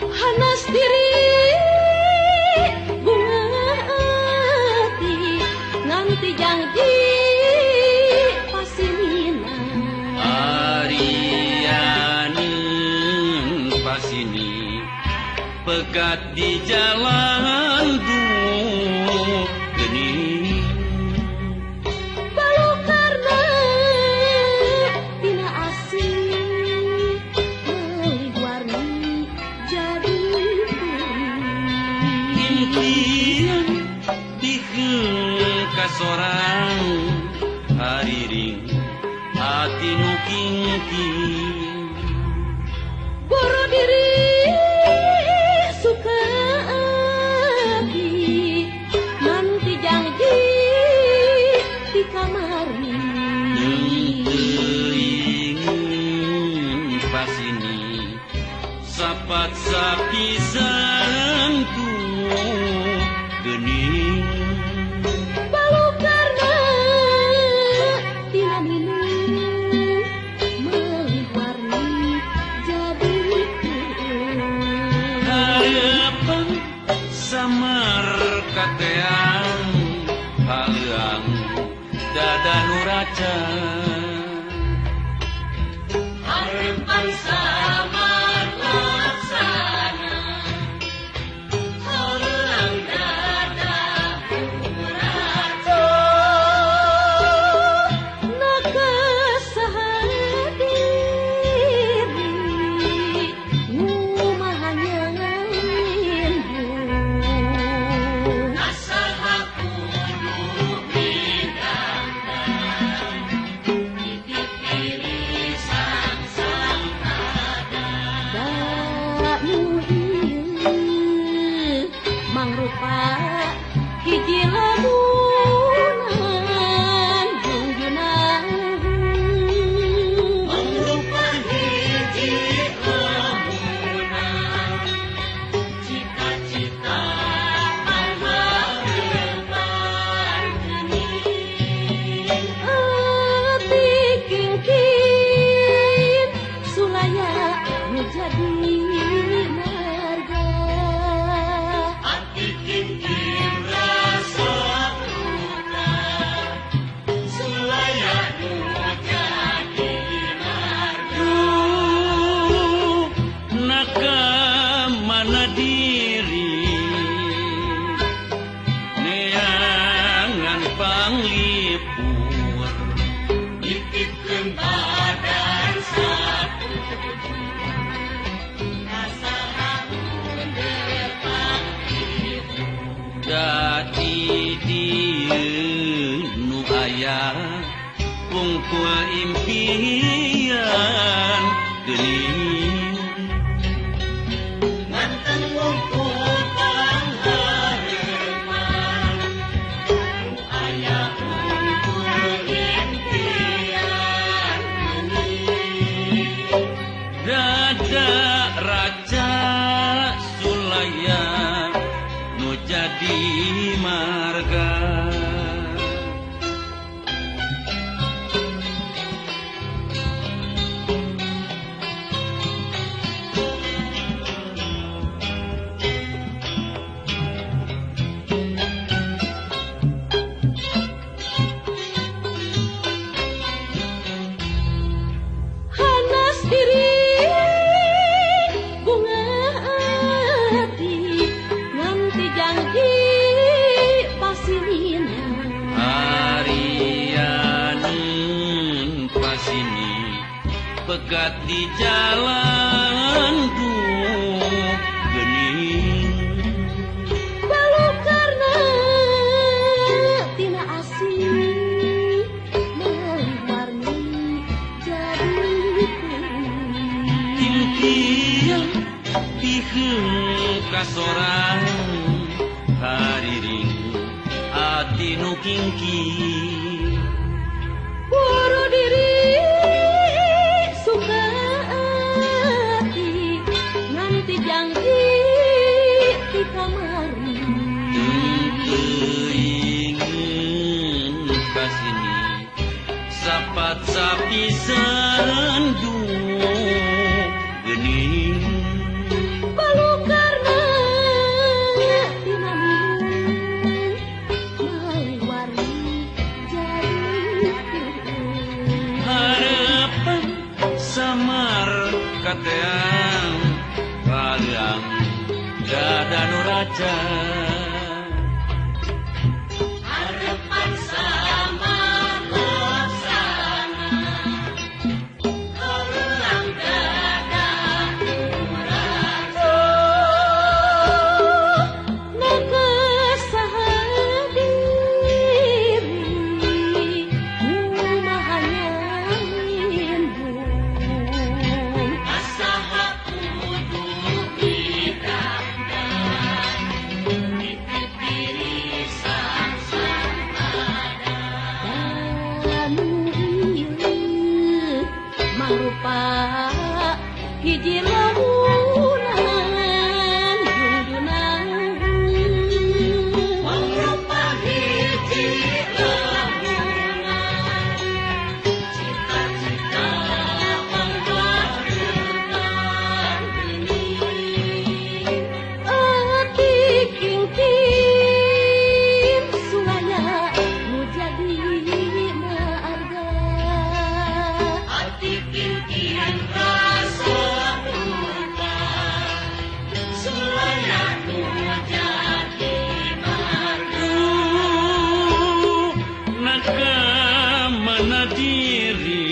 Hanas diri bunga ati nganti janji pasinina Arianin pasini pegat di jalan geni balu karena tina asing meuli warni jadi impian dikeun kasorang hariring hati nu kingking boro diri suka ati nanti janji di kamari ingin pas ini sapat sapisan tu gening balu karena tina minum meuli warni jadi harapan samar kateang haleang dada nuraca harapan samar laksana haleang dada nuraca naka sahadiri ngumahanya ngindu asaha kudu bidangkan titip diri sang ada dak nu ieu mangrupa hiji lamunan junjunan mangrupa hiji lamunan cita-cita manghareupan geuning ati kingkin sulaya nu jadi marga hati kingking rasa duka sulaya nu jadi marga naka mana diri neangan panglipur nitipkeun badan satu dadi dieu nu aya wungkul impian geuning nganteng wungkul panghareupan nu aya wungkul impian geuning dada raja sulaya nu jadi marga hanas diri bunga ati nganti janji pasinina Arianin pasini pegat di jalan gening balu karena tina asing meuli warni jadi impian dikeun kasorang hariring hati nu kingking boro diri suka ati nganti janji di kamari ingin pasini sapat sapi sendu gening balu karena dinamung mawari jadi harapan samar kateang kaliang dada nuraja harapan samar laksana kaliang dada nuraja nakasahadiri umahanya indung asaha kudu didamdan dipipiri sang anu ieu mangrupa hiji lamunan junjunan mangrupa hiji lamunan cita-cita menghadirkan ini ati kingkin sulaya nu jadi maarga hati kinkin rasa duka sulaya nu jadi marga nakamana diri